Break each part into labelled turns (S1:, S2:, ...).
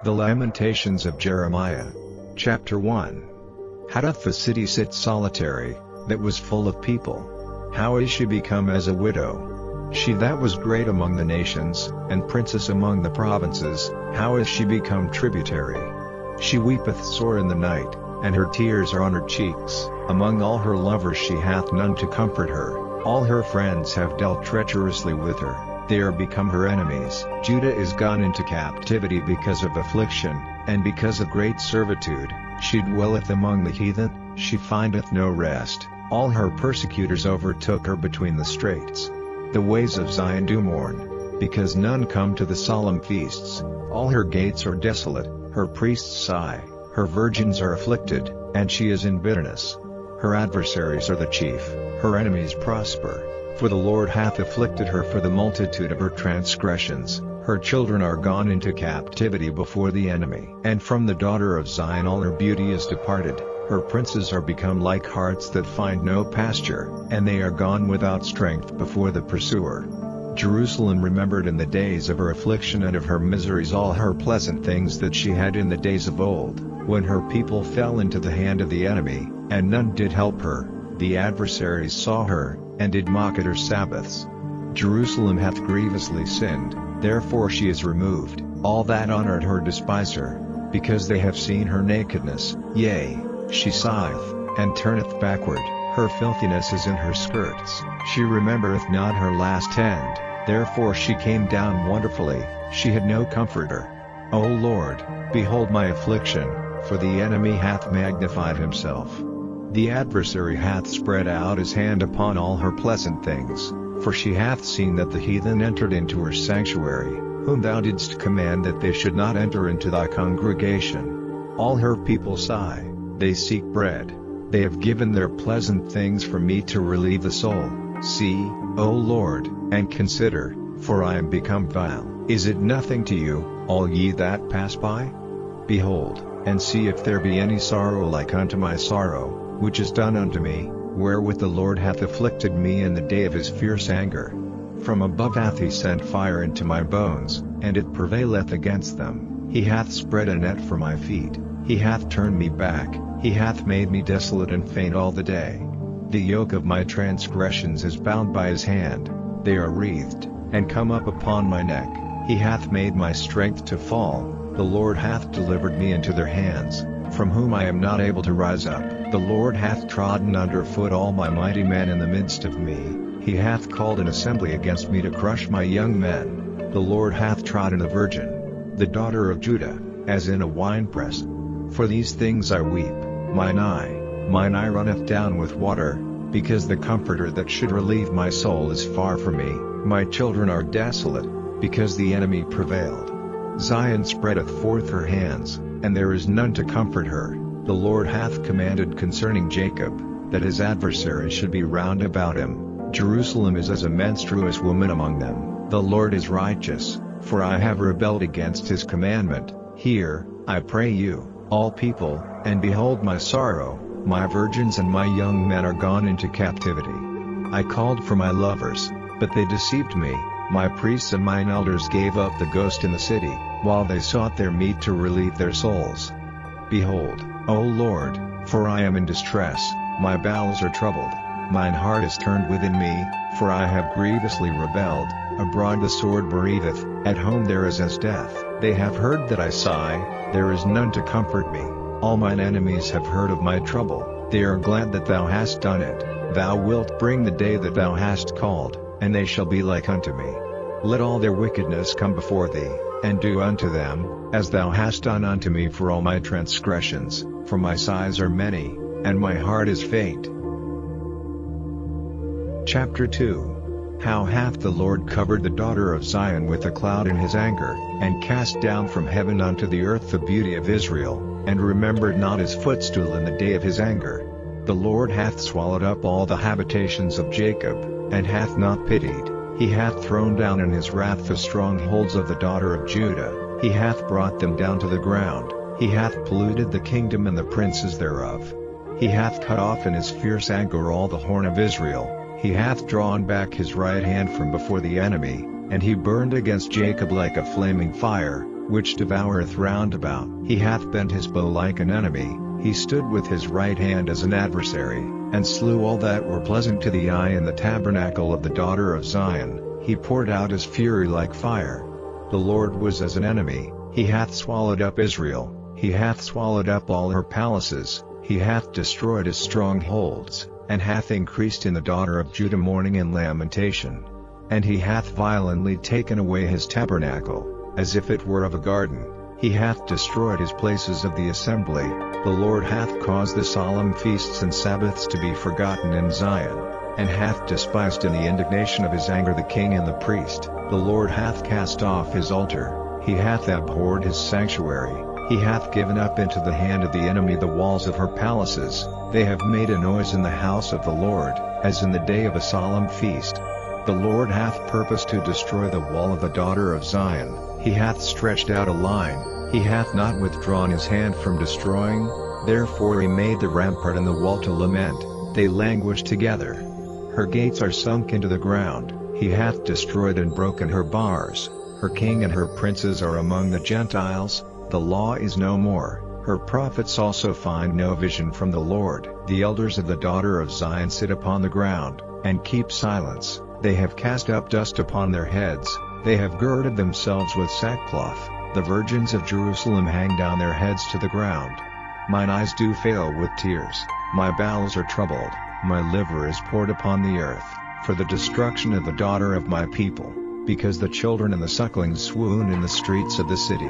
S1: The Lamentations of Jeremiah. Chapter 1. How doth the city sit solitary, that was full of people? How is she become as a widow? She that was great among the nations, and princess among the provinces, how is she become tributary? She weepeth sore in the night, and her tears are on her cheeks. Among all her lovers she hath none to comfort her. All her friends have dealt treacherously with her. They are become her enemies. Judah is gone into captivity because of affliction, and because of great servitude. She dwelleth among the heathen, she findeth no rest. All her persecutors overtook her between the straits. The ways of Zion do mourn, because none come to the solemn feasts. All her gates are desolate, her priests sigh, her virgins are afflicted, and she is in bitterness. Her adversaries are the chief, her enemies prosper. For the Lord hath afflicted her for the multitude of her transgressions, her children are gone into captivity before the enemy. And from the daughter of Zion all her beauty is departed, her princes are become like harts that find no pasture, and they are gone without strength before the pursuer. Jerusalem remembered in the days of her affliction and of her miseries all her pleasant things that she had in the days of old, when her people fell into the hand of the enemy, and none did help her. The adversaries saw her, and did mock at her Sabbaths. Jerusalem hath grievously sinned, therefore she is removed. All that honored her despise her, because they have seen her nakedness. Yea, she sigheth, and turneth backward, her filthiness is in her skirts. She remembereth not her last end, therefore she came down wonderfully, she had no comforter. O Lord, behold my affliction, for the enemy hath magnified himself. The adversary hath spread out his hand upon all her pleasant things, for she hath seen that the heathen entered into her sanctuary, whom thou didst command that they should not enter into thy congregation. All her people sigh, they seek bread, they have given their pleasant things for me to relieve the soul. See, O Lord, and consider, for I am become vile. Is it nothing to you, all ye that pass by? Behold, and see if there be any sorrow like unto my sorrow, which is done unto me, wherewith the Lord hath afflicted me in the day of his fierce anger. From above hath he sent fire into my bones, and it prevaileth against them. He hath spread a net for my feet, he hath turned me back, he hath made me desolate and faint all the day. The yoke of my transgressions is bound by his hand, they are wreathed, and come up upon my neck. He hath made my strength to fall, the Lord hath delivered me into their hands, from whom I am not able to rise up. The Lord hath trodden under foot all my mighty men in the midst of me, he hath called an assembly against me to crush my young men. The Lord hath trodden a virgin, the daughter of Judah, as in a winepress. For these things I weep, mine eye runneth down with water, because the comforter that should relieve my soul is far from me. My children are desolate, because the enemy prevailed. Zion spreadeth forth her hands, and there is none to comfort her. The Lord hath commanded concerning Jacob, that his adversaries should be round about him. Jerusalem is as a menstruous woman among them. The Lord is righteous, for I have rebelled against his commandment. Hear, I pray you, all people, and behold my sorrow, my virgins and my young men are gone into captivity. I called for my lovers, but they deceived me. My priests and mine elders gave up the ghost in the city, while they sought their meat to relieve their souls. Behold, O Lord, for I am in distress, my bowels are troubled, mine heart is turned within me, for I have grievously rebelled. Abroad the sword bereaveth, at home there is as death. They have heard that I sigh, there is none to comfort me. All mine enemies have heard of my trouble, they are glad that thou hast done it. Thou wilt bring the day that thou hast called, and they shall be like unto me. Let all their wickedness come before thee, and do unto them, as thou hast done unto me for all my transgressions, for my sighs are many, and my heart is faint. Chapter 2. How hath the Lord covered the daughter of Zion with a cloud in his anger, and cast down from heaven unto the earth the beauty of Israel, and remembered not his footstool in the day of his anger. The Lord hath swallowed up all the habitations of Jacob, and hath not pitied. He hath thrown down in his wrath the strongholds of the daughter of Judah, he hath brought them down to the ground, he hath polluted the kingdom and the princes thereof. He hath cut off in his fierce anger all the horn of Israel, he hath drawn back his right hand from before the enemy, and he burned against Jacob like a flaming fire, which devoureth round about. He hath bent his bow like an enemy, he stood with his right hand as an adversary, and slew all that were pleasant to the eye in the tabernacle of the daughter of Zion. He poured out his fury like fire. The Lord was as an enemy, he hath swallowed up Israel, he hath swallowed up all her palaces, he hath destroyed his strongholds, and hath increased in the daughter of Judah mourning and lamentation. And he hath violently taken away his tabernacle, as if it were of a garden. He hath destroyed his places of the assembly. The Lord hath caused the solemn feasts and Sabbaths to be forgotten in Zion, and hath despised in the indignation of his anger the king and the priest. The Lord hath cast off his altar, he hath abhorred his sanctuary. He hath given up into the hand of the enemy the walls of her palaces. They have made a noise in the house of the Lord, as in the day of a solemn feast. The Lord hath purposed to destroy the wall of the daughter of Zion. He hath stretched out a line, he hath not withdrawn his hand from destroying. Therefore he made the rampart and the wall to lament, they languish together. Her gates are sunk into the ground, he hath destroyed and broken her bars. Her king and her princes are among the Gentiles, the law is no more. Her prophets also find no vision from the Lord. The elders of the daughter of Zion sit upon the ground, and keep silence. They have cast up dust upon their heads, they have girded themselves with sackcloth. The virgins of Jerusalem hang down their heads to the ground. Mine eyes do fail with tears, my bowels are troubled, my liver is poured upon the earth, for the destruction of the daughter of my people, because the children and the sucklings swoon in the streets of the city.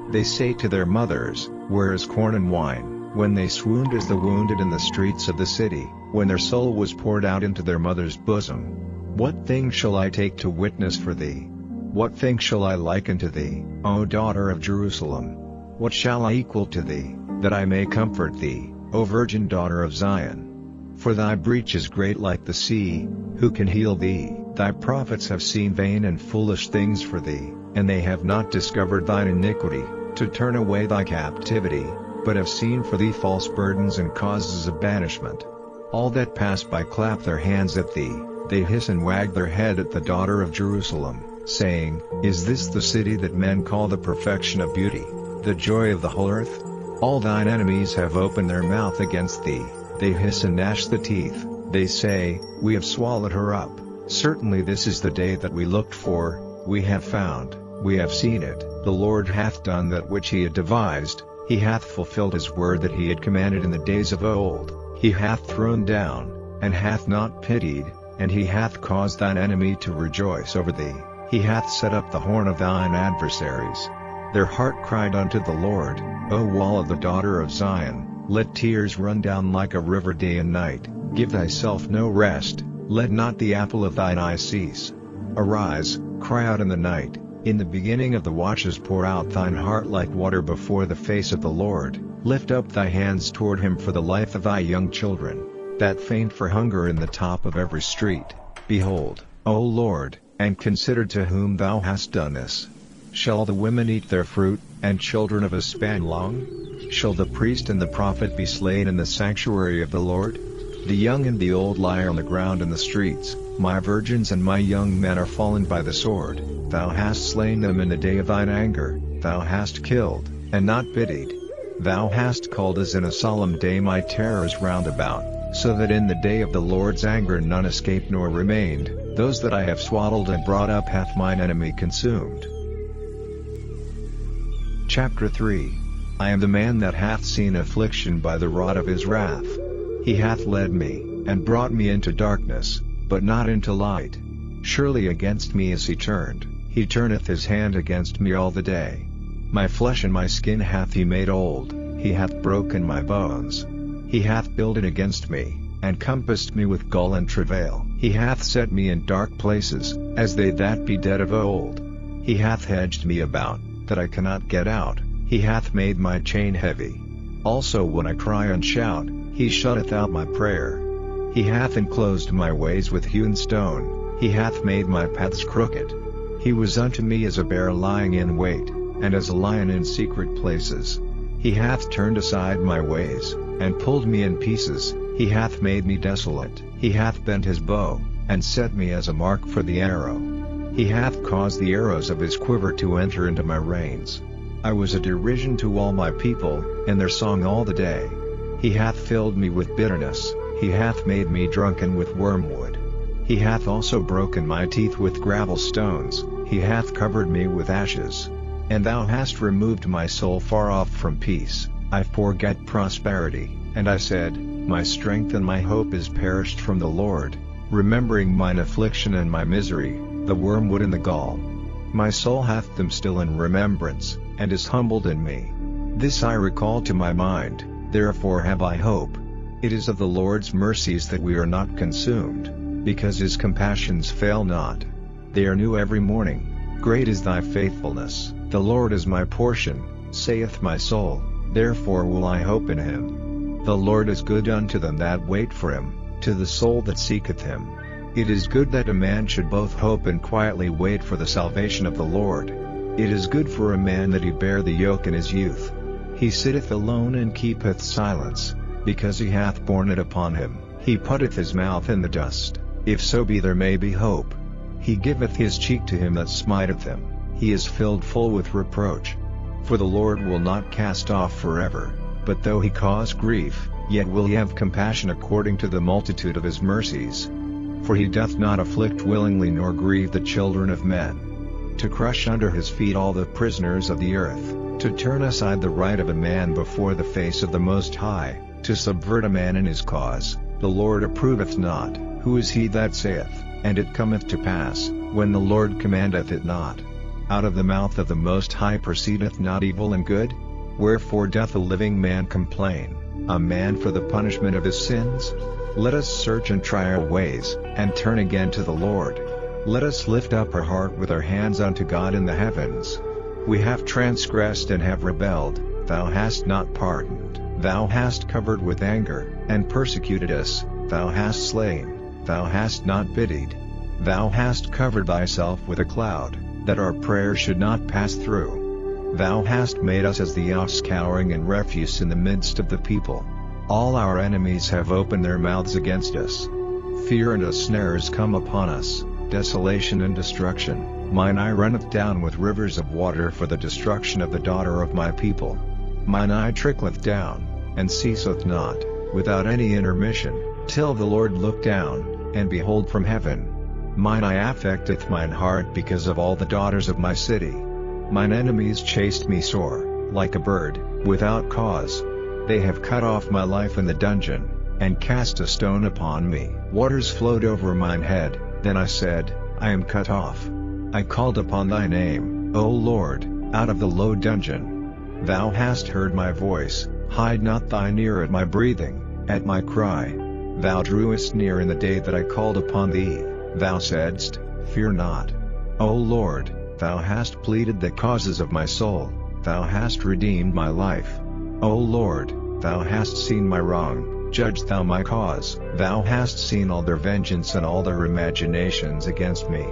S1: They say to their mothers, where is corn and wine? When they swooned as the wounded in the streets of the city, when their soul was poured out into their mother's bosom. What thing shall I take to witness for thee? What thing shall I liken to thee, O daughter of Jerusalem? What shall I equal to thee, that I may comfort thee, O virgin daughter of Zion? For thy breach is great like the sea, who can heal thee? Thy prophets have seen vain and foolish things for thee, and they have not discovered thine iniquity, to turn away thy captivity, but have seen for thee false burdens and causes of banishment. All that pass by clap their hands at thee, they hiss and wag their head at the daughter of Jerusalem, saying, is this the city that men call the perfection of beauty, the joy of the whole earth? All thine enemies have opened their mouth against thee, they hiss and gnash the teeth, they say, we have swallowed her up. Certainly this is the day that we looked for, we have found, we have seen it. The Lord hath done that which he had devised, he hath fulfilled his word that he had commanded in the days of old. He hath thrown down, and hath not pitied, and he hath caused thine enemy to rejoice over thee. He hath set up the horn of thine adversaries. Their heart cried unto the Lord, O wall of the daughter of Zion, let tears run down like a river day and night. Give thyself no rest, let not the apple of thine eye cease. Arise, cry out in the night, in the beginning of the watches pour out thine heart like water before the face of the Lord. Lift up thy hands toward him for the life of thy young children, that faint for hunger in the top of every street. Behold, O Lord, and consider to whom thou hast done this. Shall the women eat their fruit, and children of a span long? Shall the priest and the prophet be slain in the sanctuary of the Lord? The young and the old lie on the ground in the streets, my virgins and my young men are fallen by the sword. Thou hast slain them in the day of thine anger, thou hast killed, and not pitied. Thou hast called as in a solemn day my terrors round about, so that in the day of the Lord's anger none escaped nor remained. Those that I have swaddled and brought up hath mine enemy consumed. Chapter 3. I am the man that hath seen affliction by the rod of his wrath. He hath led me, and brought me into darkness, but not into light. Surely against me is he turneth his hand against me all the day. My flesh and my skin hath he made old, he hath broken my bones. He hath builded against me, and compassed me with gall and travail. He hath set me in dark places, as they that be dead of old. He hath hedged me about, that I cannot get out. He hath made my chain heavy. Also when I cry and shout, he shutteth out my prayer. He hath enclosed my ways with hewn stone, he hath made my paths crooked. He was unto me as a bear lying in wait, and as a lion in secret places. He hath turned aside my ways, and pulled me in pieces. He hath made me desolate. He hath bent his bow, and set me as a mark for the arrow. He hath caused the arrows of his quiver to enter into my reins. I was a derision to all my people, and their song all the day. He hath filled me with bitterness, he hath made me drunken with wormwood. He hath also broken my teeth with gravel stones, he hath covered me with ashes. And thou hast removed my soul far off from peace, I forget prosperity, and I said, my strength and my hope is perished from the Lord, remembering mine affliction and my misery, the wormwood and the gall. My soul hath them still in remembrance, and is humbled in me. This I recall to my mind, therefore have I hope. It is of the Lord's mercies that we are not consumed, because his compassions fail not. They are new every morning. Great is thy faithfulness. The Lord is my portion, saith my soul, therefore will I hope in him. The Lord is good unto them that wait for him, to the soul that seeketh him. It is good that a man should both hope and quietly wait for the salvation of the Lord. It is good for a man that he bear the yoke in his youth. He sitteth alone and keepeth silence, because he hath borne it upon him. He putteth his mouth in the dust, if so be there may be hope. He giveth his cheek to him that smiteth him, he is filled full with reproach. For the Lord will not cast off forever, but though he cause grief, yet will he have compassion according to the multitude of his mercies. For he doth not afflict willingly nor grieve the children of men. To crush under his feet all the prisoners of the earth, to turn aside the right of a man before the face of the Most High, to subvert a man in his cause, the Lord approveth not. Who is he that saith, and it cometh to pass, when the Lord commandeth it not? Out of the mouth of the Most High proceedeth not evil and good? Wherefore doth a living man complain, a man for the punishment of his sins? Let us search and try our ways, and turn again to the Lord. Let us lift up our heart with our hands unto God in the heavens. We have transgressed and have rebelled, thou hast not pardoned. Thou hast covered with anger, and persecuted us, thou hast slain, thou hast not pitied. Thou hast covered thyself with a cloud, that our prayer should not pass through. Thou hast made us as the ox cowering and refuse in the midst of the people. All our enemies have opened their mouths against us. Fear and a snare is come upon us, desolation and destruction. Mine eye runneth down with rivers of water for the destruction of the daughter of my people. Mine eye trickleth down, and ceaseth not, without any intermission, till the Lord look down, and behold from heaven. Mine eye affecteth mine heart because of all the daughters of my city. Mine enemies chased me sore, like a bird, without cause. They have cut off my life in the dungeon, and cast a stone upon me. Waters flowed over mine head, then I said, I am cut off. I called upon thy name, O Lord, out of the low dungeon. Thou hast heard my voice, hide not thine ear at my breathing, at my cry. Thou drewest near in the day that I called upon thee. Thou saidst, fear not. O Lord, thou hast pleaded the causes of my soul, thou hast redeemed my life. O Lord, thou hast seen my wrong, judge thou my cause. Thou hast seen all their vengeance and all their imaginations against me.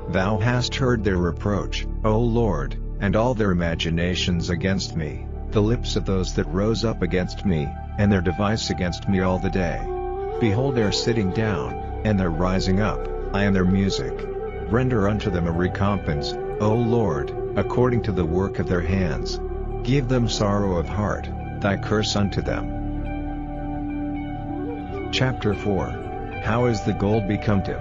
S1: Thou hast heard their reproach, O Lord, and all their imaginations against me, the lips of those that rose up against me, and their device against me all the day. Behold their sitting down, and their rising up, I am their music. Render unto them a recompense, O Lord, according to the work of their hands. Give them sorrow of heart, thy curse unto them. Chapter 4. How is the gold become dim?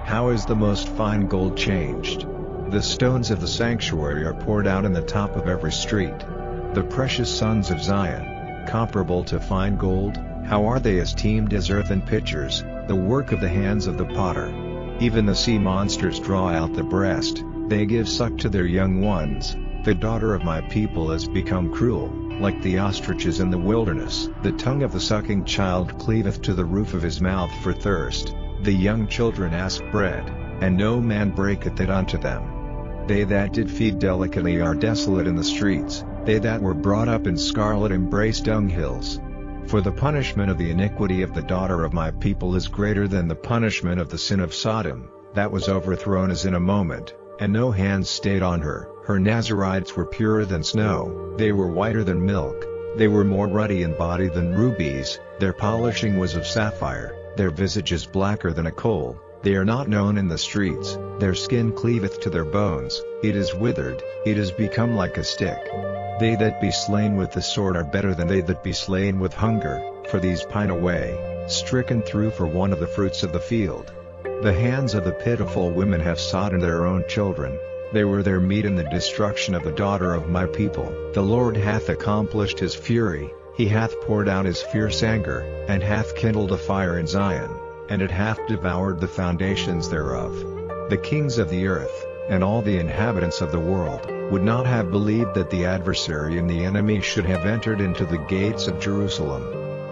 S1: How is the most fine gold changed? The stones of the sanctuary are poured out in the top of every street. The precious sons of Zion, comparable to fine gold, how are they esteemed as earthen pitchers, the work of the hands of the potter. Even the sea monsters draw out the breast, they give suck to their young ones. The daughter of my people is become cruel, like the ostriches in the wilderness. The tongue of the sucking child cleaveth to the roof of his mouth for thirst. The young children ask bread, and no man breaketh it unto them. They that did feed delicately are desolate in the streets, they that were brought up in scarlet embrace dunghills. For the punishment of the iniquity of the daughter of my people is greater than the punishment of the sin of Sodom, that was overthrown as in a moment, and no hand stayed on her. Her Nazarites were purer than snow, they were whiter than milk, they were more ruddy in body than rubies, their polishing was of sapphire, their visages blacker than a coal, They are not known in the streets, their skin cleaveth to their bones, it is withered, it is become like a stick. They that be slain with the sword are better than they that be slain with hunger, for these pine away, stricken through for want of the fruits of the field. The hands of the pitiful women have sodden their own children, they were their meat in the destruction of the daughter of my people. The Lord hath accomplished his fury, he hath poured out his fierce anger, and hath kindled a fire in Zion, and it hath devoured the foundations thereof. The kings of the earth, and all the inhabitants of the world, would not have believed that the adversary and the enemy should have entered into the gates of Jerusalem.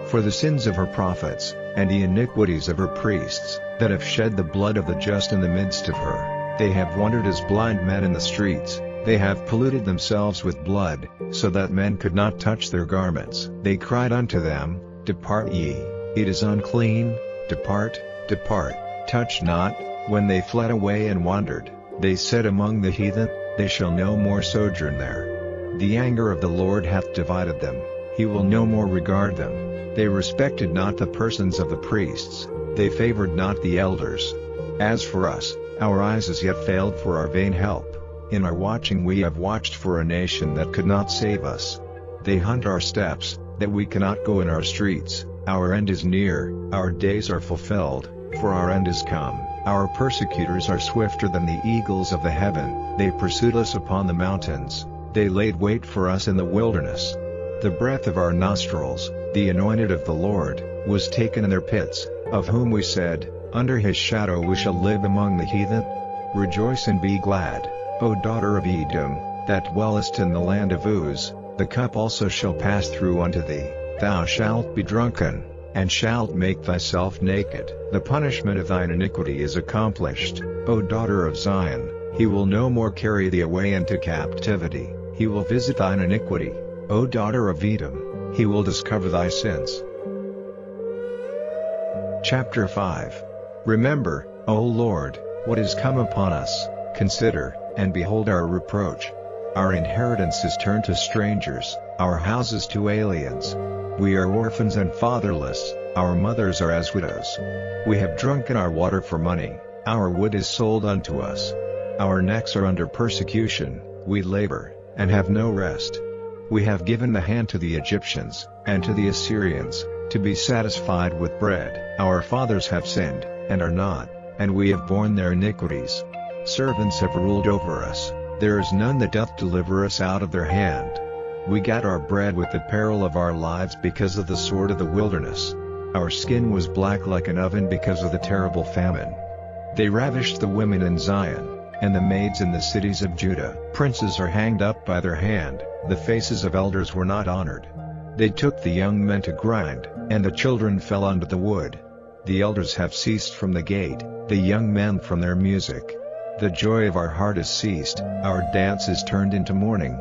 S1: For the sins of her prophets, and the iniquities of her priests, that have shed the blood of the just in the midst of her, they have wandered as blind men in the streets, they have polluted themselves with blood, so that men could not touch their garments. They cried unto them, Depart ye, it is unclean, depart, depart, touch not. When they fled away and wandered, they said among the heathen, they shall no more sojourn there. The anger of the Lord hath divided them, he will no more regard them. They respected not the persons of the priests, they favored not the elders. As for us, our eyes as yet failed for our vain help. In our watching we have watched for a nation that could not save us. They hunt our steps, that we cannot go in our streets. Our end is near, our days are fulfilled, for our end is come. Our persecutors are swifter than the eagles of the heaven, they pursued us upon the mountains, they laid wait for us in the wilderness. The breath of our nostrils, the anointed of the Lord, was taken in their pits, of whom we said, Under his shadow we shall live among the heathen. Rejoice and be glad, O daughter of Edom, that dwellest in the land of Uz, the cup also shall pass through unto thee, thou shalt be drunken, and shalt make thyself naked. The punishment of thine iniquity is accomplished, O daughter of Zion, he will no more carry thee away into captivity, he will visit thine iniquity, O daughter of Edom, he will discover thy sins. Chapter 5. Remember, O Lord, what is come upon us, consider, and behold our reproach. Our inheritance is turned to strangers, our houses to aliens. We are orphans and fatherless, our mothers are as widows. We have drunken our water for money, our wood is sold unto us. Our necks are under persecution, we labor, and have no rest. We have given the hand to the Egyptians, and to the Assyrians, to be satisfied with bread. Our fathers have sinned, and are not, and we have borne their iniquities. Servants have ruled over us, there is none that doth deliver us out of their hand. We got our bread with the peril of our lives because of the sword of the wilderness. Our skin was black like an oven because of the terrible famine. They ravished the women in Zion, and the maids in the cities of Judah. Princes are hanged up by their hand, the faces of elders were not honored. They took the young men to grind, and the children fell unto the wood. The elders have ceased from the gate, the young men from their music. The joy of our heart is ceased, our dance is turned into mourning.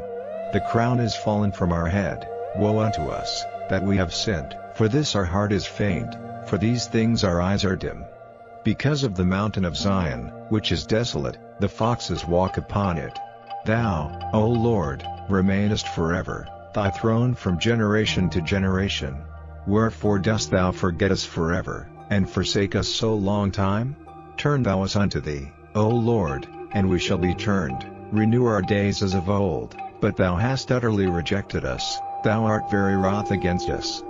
S1: The crown is fallen from our head, woe unto us, that we have sinned, for this our heart is faint, for these things our eyes are dim. Because of the mountain of Zion, which is desolate, the foxes walk upon it. Thou, O Lord, remainest forever, thy throne from generation to generation. Wherefore dost thou forget us forever, and forsake us so long time? Turn thou us unto thee, O Lord, and we shall be turned. Renew our days as of old. But thou hast utterly rejected us, thou art very wroth against us.